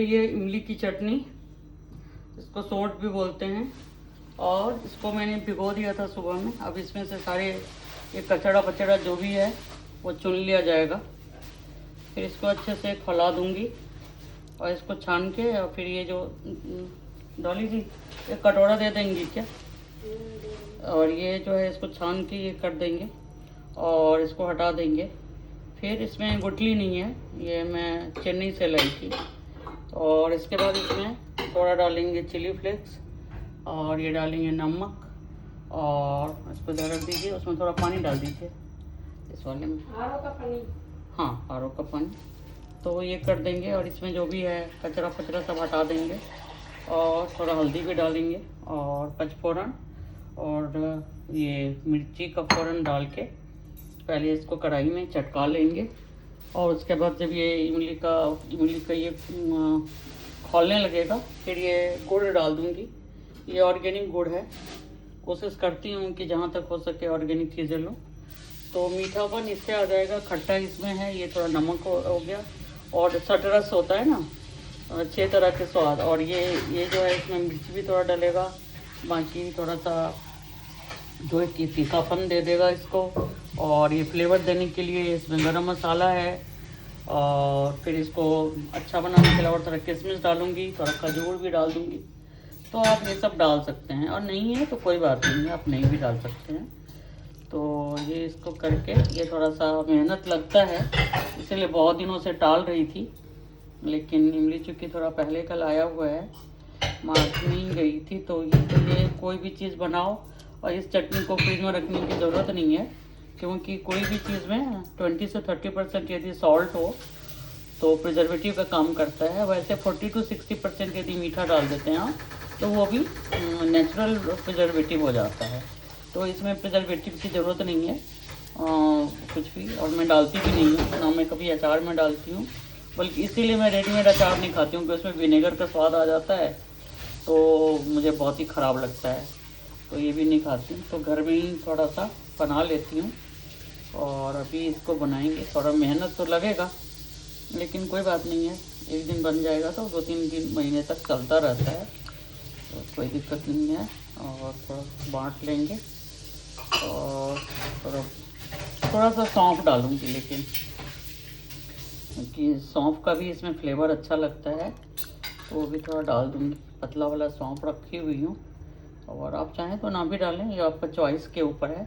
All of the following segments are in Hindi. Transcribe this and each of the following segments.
ये इमली की चटनी, इसको सोंठ भी बोलते हैं। और इसको मैंने भिगो दिया था सुबह में। अब इसमें से सारे ये कचड़ा पचड़ा जो भी है वो चुन लिया जाएगा। फिर इसको अच्छे से खौला दूंगी और इसको छान के, और फिर ये जो डॉली जी एक कटोरा दे देंगी क्या? और ये जो है इसको छान के ये कर देंगे और इसको हटा देंगे। फिर इसमें गुठली नहीं है, ये मैं चेन्नई से लाई थी। और इसके बाद इसमें थोड़ा डालेंगे चिली फ्लेक्स और ये डालेंगे नमक, और इसको ज़रा रख दीजिए। उसमें थोड़ा पानी डाल दीजिए इस वाले में, आरओ का पानी। हाँ आरओ का पानी। तो ये कर देंगे और इसमें जो भी है कचरा फचरा सब हटा देंगे और थोड़ा हल्दी भी डालेंगे और पचफोरन और ये मिर्ची का फ़ौरन डाल के पहले इसको कढ़ाई में चटका लेंगे। और उसके बाद जब ये इमली का ये खौलने लगेगा फिर ये गुड़ डाल दूँगी। ये ऑर्गेनिक गुड़ है, कोशिश करती हूँ कि जहाँ तक हो सके ऑर्गेनिक चीज़ें लूँ। तो मीठापन इससे आ जाएगा, खट्टा इसमें है, ये थोड़ा नमक हो गया और सटरस होता है ना, 6 तरह के स्वाद। और ये जो है इसमें मिर्च भी थोड़ा डलेगा, बाकी थोड़ा सा जो है तीखापन दे देगा इसको। और ये फ्लेवर देने के लिए इसमें गरम मसाला है। और फिर इसको अच्छा बनाने के लिए और थोड़ा किशमिश डालूंगी, थोड़ा खजूर भी डाल दूंगी। तो आप ये सब डाल सकते हैं, और नहीं है तो कोई बात नहीं है, आप नहीं भी डाल सकते हैं। तो ये इसको करके, ये थोड़ा सा मेहनत लगता है इसलिए बहुत दिनों से टाल रही थी, लेकिन इमली चूँकि थोड़ा पहले का लाया हुआ है, मार्केट नहीं गई थी। तो ये कोई भी चीज़ बनाओ और इस चटनी को फ्रिज में रखने की ज़रूरत नहीं है, क्योंकि कोई भी चीज़ में 20 से 30% यदि सॉल्ट हो तो प्रिजर्वेटिव का काम करता है। वैसे 40 to 60% यदि मीठा डाल देते हैं आप तो वो भी नेचुरल प्रिजर्वेटिव हो जाता है। तो इसमें प्रिजर्वेटिव की ज़रूरत नहीं है कुछ भी, और मैं डालती भी नहीं हूँ ना, मैं कभी अचार में डालती हूँ। बल्कि इसीलिए मैं रेडीमेड अचार नहीं खाती हूँ कि उसमें विनेगर का स्वाद आ जाता है, तो मुझे बहुत ही ख़राब लगता है, तो ये भी नहीं खाती हूँ। तो घर में ही थोड़ा सा बना लेती हूँ। और अभी इसको बनाएंगे, थोड़ा मेहनत तो लगेगा लेकिन कोई बात नहीं है, एक दिन बन जाएगा तो 2-3 महीने तक चलता रहता है, तो कोई दिक्कत नहीं है। और थोड़ा बाँट लेंगे और थोड़ा सा सौंफ डालूँगी, लेकिन क्योंकि सौंफ का भी इसमें फ्लेवर अच्छा लगता है तो वो भी थोड़ा डाल दूँगी। पतला वाला सौंफ रखी हुई हूँ, और आप चाहें तो ना भी डालें, ये आपका चॉइस के ऊपर है,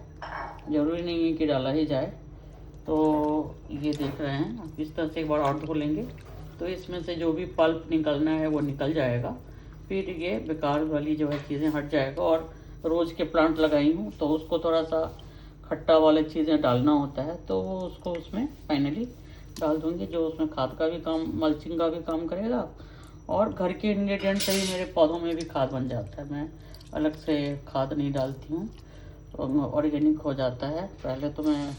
ज़रूरी नहीं है कि डाला ही जाए। तो ये देख रहे हैं आप, इस तरह से एक बार और धो लेंगे तो इसमें से जो भी पल्प निकलना है वो निकल जाएगा। फिर ये बेकार वाली जो है चीज़ें हट जाएगा। और रोज़ के प्लांट लगाई हूँ तो उसको थोड़ा सा खट्टा वाले चीज़ें डालना होता है, तो वो उसको उसमें फाइनली डाल दूँगी, जो उसमें खाद का भी काम, मल्चिंग का भी काम करेगा। और घर के इंग्रेडिएंट से ही मेरे पौधों में भी खाद बन जाता है, मैं अलग से खाद नहीं डालती हूँ, तो ऑर्गेनिक हो जाता है। पहले तो मैं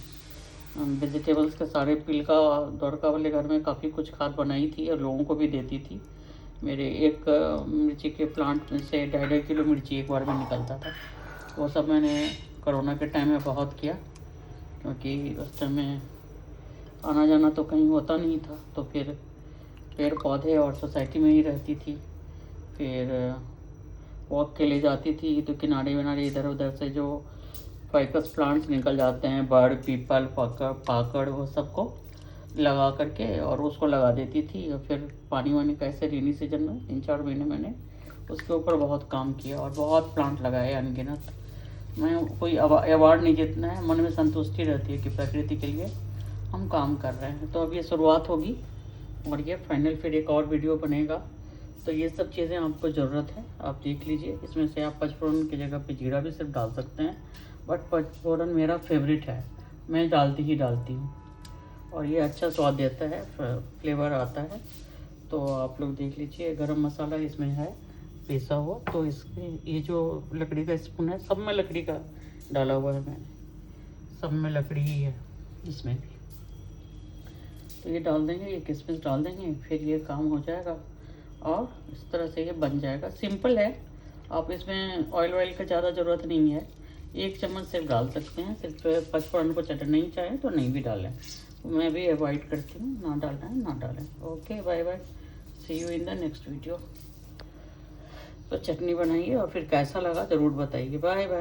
वेजिटेबल्स के सारे पिलका दौड़का वाले घर में काफ़ी कुछ खाद बनाई थी और लोगों को भी देती थी। मेरे एक मिर्ची के प्लांट में से 2.5 किलो मिर्ची एक बार में निकलता था। वो सब मैंने कोरोना के टाइम में बहुत किया, क्योंकि उस टाइम में आना जाना तो कहीं होता नहीं था, तो फिर पेड़ पौधे और सोसाइटी में ही रहती थी। फिर वॉक के लिए जाती थी तो किनारे विनारे इधर उधर से जो फाइकस प्लांट्स निकल जाते हैं, बड़ पीपल पाकड़ वो सबको लगा करके और उसको लगा देती थी। और फिर पानी वानी कैसे रेनी सीजन में 3-4 महीने मैंने उसके ऊपर बहुत काम किया और बहुत प्लांट लगाए अनगिनत। मैं कोई अवार्ड नहीं जीतना है, मन में संतुष्टि रहती है कि प्रकृति के लिए हम काम कर रहे हैं। तो अब ये शुरुआत होगी और ये फाइनल फिर एक और वीडियो बनेगा। तो ये सब चीज़ें आपको ज़रूरत है, आप देख लीजिए। इसमें से आप पचफोरन की जगह पे जीरा भी सिर्फ डाल सकते हैं, बट पचफोरन मेरा फेवरेट है, मैं डालती हूँ और ये अच्छा स्वाद देता है, फ्लेवर आता है। तो आप लोग देख लीजिए। गरम मसाला इसमें है पिसा हुआ, तो इसमें ये जो लकड़ी का स्पून है, सब में लकड़ी का डाला हुआ है मैंने, सब में लकड़ी ही है इसमें भी। तो ये डाल देंगे, ये किशमिश डाल देंगे, फिर ये काम हो जाएगा और इस तरह से ये बन जाएगा। सिंपल है, आप इसमें ऑयल का ज़्यादा ज़रूरत नहीं है, 1 चम्मच सिर्फ डाल सकते हैं। सिर्फ पचफोरन को चटनी नहीं चाहें तो नहीं भी डालें, मैं भी अवॉइड करती हूँ, ना डालना है ना डालें। Okay, bye bye, see you in the next video. तो चटनी बनाइए और फिर कैसा लगा ज़रूर बताइए। Bye bye.